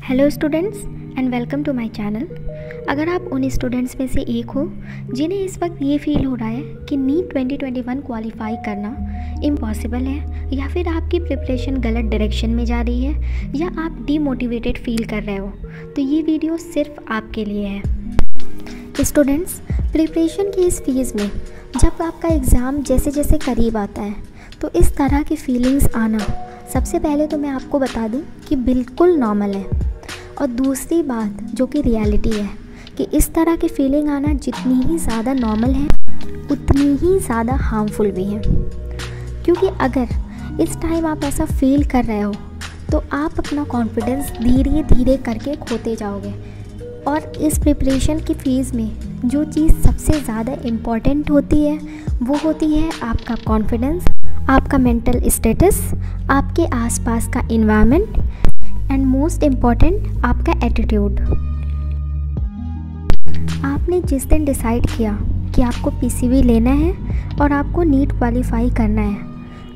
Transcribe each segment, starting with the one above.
Hello students and welcome to my channel. अगर आप उन स्टूडेंट्स में से एक हो जिन्हें इस वक्त ये फील हो रहा है कि नीट 2021 क्वालिफाई करना इम्पॉसिबल है, या फिर आपकी प्रिपरेशन गलत डायरेक्शन में जा रही है, या आप डीमोटिवेटेड फील कर रहे हो, तो ये वीडियो सिर्फ आपके लिए है। स्टूडेंट्स, प्रिपरेशन की इस फेज़ में जब आपका एग्ज़ाम जैसे जैसे करीब आता है तो इस तरह की फीलिंग्स आना, सबसे पहले तो मैं आपको बता दूं कि बिल्कुल नॉर्मल है। और दूसरी बात जो कि रियलिटी है कि इस तरह की फीलिंग आना जितनी ही ज़्यादा नॉर्मल है उतनी ही ज़्यादा हार्मफुल भी है, क्योंकि अगर इस टाइम आप ऐसा फील कर रहे हो तो आप अपना कॉन्फिडेंस धीरे धीरे करके खोते जाओगे। और इस प्रिपरेशन की फेज़ में जो चीज़ सबसे ज़्यादा इम्पॉर्टेंट होती है वो होती है आपका कॉन्फिडेंस, आपका मेंटल स्टेटस, आपके आसपास का एनवायरनमेंट एंड मोस्ट इम्पॉर्टेंट आपका एटीट्यूड। आपने जिस दिन डिसाइड किया कि आपको पीसीबी लेना है और आपको नीट क्वालिफाई करना है,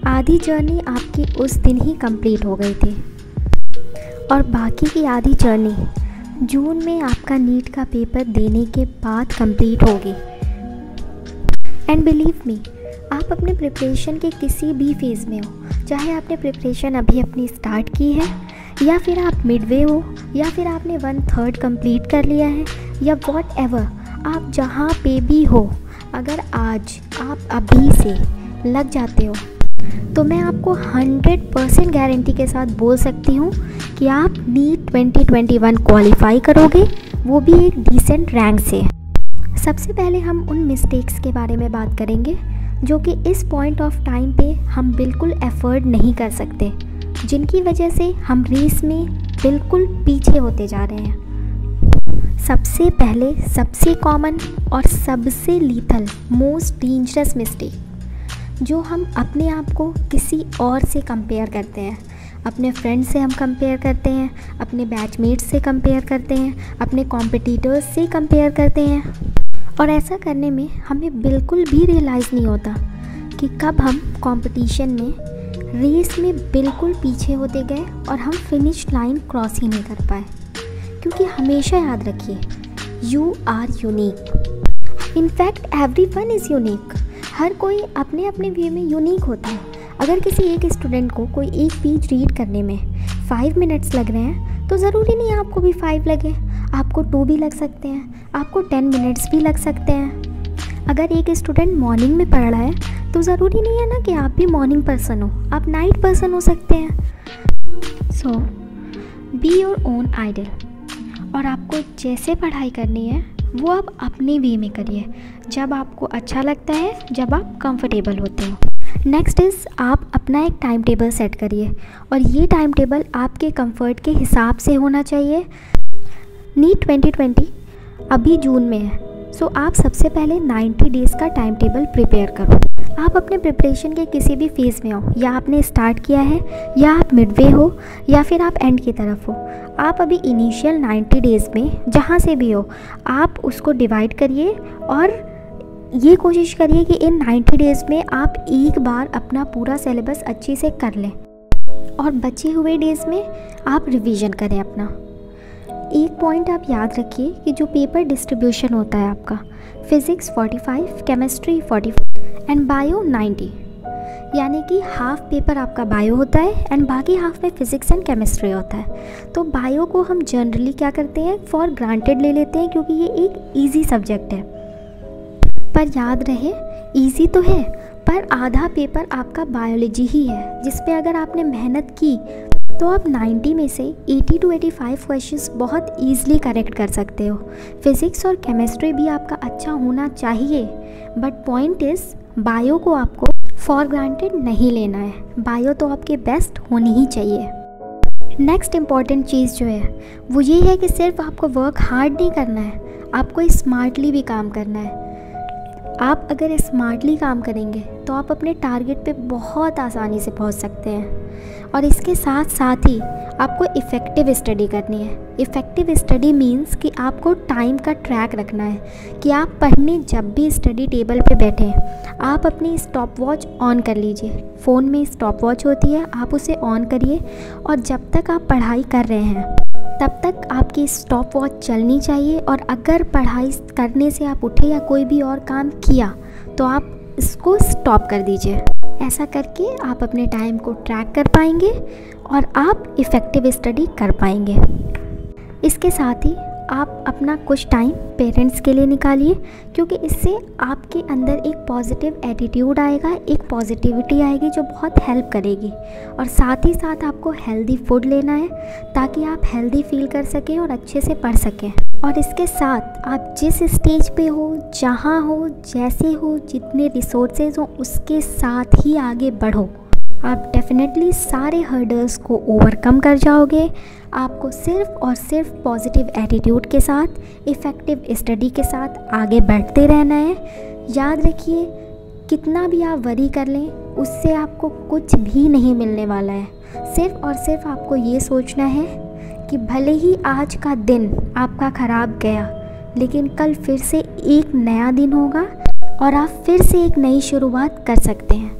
आधी जर्नी आपकी उस दिन ही कंप्लीट हो गई थी और बाकी की आधी जर्नी जून में आपका नीट का पेपर देने के बाद कंप्लीट होगी। एंड बिलीव मी, आप अपने प्रिपरेशन के किसी भी फेज़ में हो, चाहे आपने प्रिपरेशन अभी अपनी स्टार्ट की है, या फिर आप मिडवे हो, या फिर आपने 1/3 कंप्लीट कर लिया है, या वॉट एवर, आप जहाँ पे भी हो, अगर आज आप अभी से लग जाते हो तो मैं आपको 100% गारंटी के साथ बोल सकती हूँ कि आप नीट 2021 क्वालिफाई करोगे, वो भी एक डिसेंट रैंक से। सबसे पहले हम उन मिस्टेक्स के बारे में बात करेंगे जो कि इस पॉइंट ऑफ टाइम पे हम बिल्कुल एफर्ट नहीं कर सकते, जिनकी वजह से हम रेस में बिल्कुल पीछे होते जा रहे हैं। सबसे पहले, सबसे कॉमन और सबसे लीथल, मोस्ट डेंजरस मिस्टेक जो हम अपने आप को किसी और से कंपेयर करते हैं, अपने फ्रेंड से हम कंपेयर करते हैं, अपने बैचमेट्स से कंपेयर करते हैं, अपने कॉम्पिटिटर्स से कंपेयर करते हैं। और ऐसा करने में हमें बिल्कुल भी रियलाइज़ नहीं होता कि कब हम कंपटीशन में, रेस में बिल्कुल पीछे होते गए और हम फिनिश लाइन क्रॉस ही नहीं कर पाए। क्योंकि हमेशा याद रखिए, you are unique. In fact everyone is unique. हर कोई अपने अपने वे में यूनिक होता है। अगर किसी एक स्टूडेंट को कोई एक पेज रीड करने में 5 मिनट्स लग रहे हैं तो ज़रूरी नहीं आपको भी 5 लगे, आपको 2 भी लग सकते हैं, आपको 10 मिनट्स भी लग सकते हैं। अगर एक स्टूडेंट मॉर्निंग में पढ़ रहा है तो ज़रूरी नहीं है ना कि आप भी मॉर्निंग पर्सन हो, आप नाइट पर्सन हो सकते हैं। सो बी योर ओन आइडल, और आपको जैसे पढ़ाई करनी है वो आप अपने वे में करिए, जब आपको अच्छा लगता है, जब आप कंफर्टेबल होते हो। नेक्स्ट इज़, आप अपना एक टाइम टेबल सेट करिए, और ये टाइम टेबल आपके कंफर्ट के हिसाब से होना चाहिए। नीट 2020 अभी जून में है, सो आप सबसे पहले 90 डेज़ का टाइम टेबल प्रिपेयर करो। आप अपने प्रिपरेशन के किसी भी फेज़ में हो, या आपने स्टार्ट किया है, या आप मिडवे हो, या फिर आप एंड की तरफ हो, आप अभी इनिशियल 90 डेज़ में जहाँ से भी हो, आप उसको डिवाइड करिए और ये कोशिश करिए कि इन 90 डेज़ में आप एक बार अपना पूरा सिलेबस अच्छे से कर लें, और बचे हुए डेज़ में आप रिवीजन करें अपना। एक पॉइंट आप याद रखिए कि जो पेपर डिस्ट्रीब्यूशन होता है आपका, फिज़िक्स 45, केमिस्ट्री 45 एंड बायो 90, यानी कि हाफ पेपर आपका बायो होता है एंड बाकी हाफ में फ़िज़िक्स एंड केमिस्ट्री होता है। तो बायो को हम जनरली क्या करते हैं, फॉर ग्रांटेड ले लेते हैं, क्योंकि ये एक ईजी सब्जेक्ट है। पर याद रहे, ईजी तो है, पर आधा पेपर आपका बायोलॉजी ही है, जिसपे अगर आपने मेहनत की तो आप 90 में से 80 to 85 क्वेश्चंस बहुत ईजिली करेक्ट कर सकते हो। फिज़िक्स और केमिस्ट्री भी आपका अच्छा होना चाहिए, बट पॉइंट इज़, बायो को आपको फॉर ग्रांटेड नहीं लेना है। बायो तो आपके बेस्ट होनी ही चाहिए। नेक्स्ट इम्पॉर्टेंट चीज़ जो है वो ये है कि सिर्फ आपको वर्क हार्ड नहीं करना है, आपको स्मार्टली भी काम करना है। आप अगर स्मार्टली काम करेंगे तो आप अपने टारगेट पे बहुत आसानी से पहुंच सकते हैं। और इसके साथ साथ ही आपको इफ़ेक्टिव स्टडी करनी है। इफ़ेक्टिव स्टडी मीन्स कि आपको टाइम का ट्रैक रखना है कि आप पढ़ने जब भी स्टडी टेबल पे बैठें, आप अपनी स्टॉप वॉच ऑन कर लीजिए। फ़ोन में स्टॉप वॉच होती है, आप उसे ऑन करिए और जब तक आप पढ़ाई कर रहे हैं तब तक आपकी स्टॉप वॉच चलनी चाहिए। और अगर पढ़ाई करने से आप उठे या कोई भी और काम किया तो आप इसको स्टॉप कर दीजिए। ऐसा करके आप अपने टाइम को ट्रैक कर पाएंगे और आप इफ़ेक्टिव स्टडी कर पाएंगे। इसके साथ ही आप अपना कुछ टाइम पेरेंट्स के लिए निकालिए, क्योंकि इससे आपके अंदर एक पॉजिटिव एटीट्यूड आएगा, एक पॉजिटिविटी आएगी जो बहुत हेल्प करेगी। और साथ ही साथ आपको हेल्दी फूड लेना है ताकि आप हेल्दी फील कर सकें और अच्छे से पढ़ सकें। और इसके साथ आप जिस स्टेज पे हो, जहाँ हो, जैसे हो, जितने रिसोर्सेज हो, उसके साथ ही आगे बढ़ो। आप डेफिनेटली सारे हर्डल्स को ओवरकम कर जाओगे। आपको सिर्फ और सिर्फ पॉजिटिव एटीट्यूड के साथ, इफ़ेक्टिव स्टडी के साथ आगे बढ़ते रहना है। याद रखिए, कितना भी आप वरी कर लें उससे आपको कुछ भी नहीं मिलने वाला है। सिर्फ और सिर्फ आपको ये सोचना है कि भले ही आज का दिन आपका ख़राब गया, लेकिन कल फिर से एक नया दिन होगा और आप फिर से एक नई शुरुआत कर सकते हैं।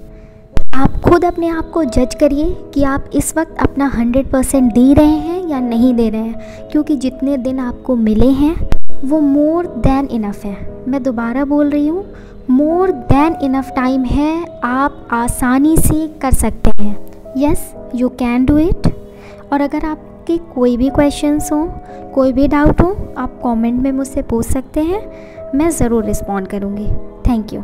आप खुद अपने आप को जज करिए कि आप इस वक्त अपना 100% दे रहे हैं या नहीं दे रहे हैं, क्योंकि जितने दिन आपको मिले हैं वो मोर देन इनफ है। मैं दोबारा बोल रही हूँ, मोर देन इनफ टाइम है, आप आसानी से कर सकते हैं। Yes, you can do it. और अगर आपके कोई भी क्वेश्चंस हो, कोई भी डाउट हो, आप कमेंट में मुझसे पूछ सकते हैं, मैं ज़रूर रिस्पॉन्ड करूँगी। Thank you.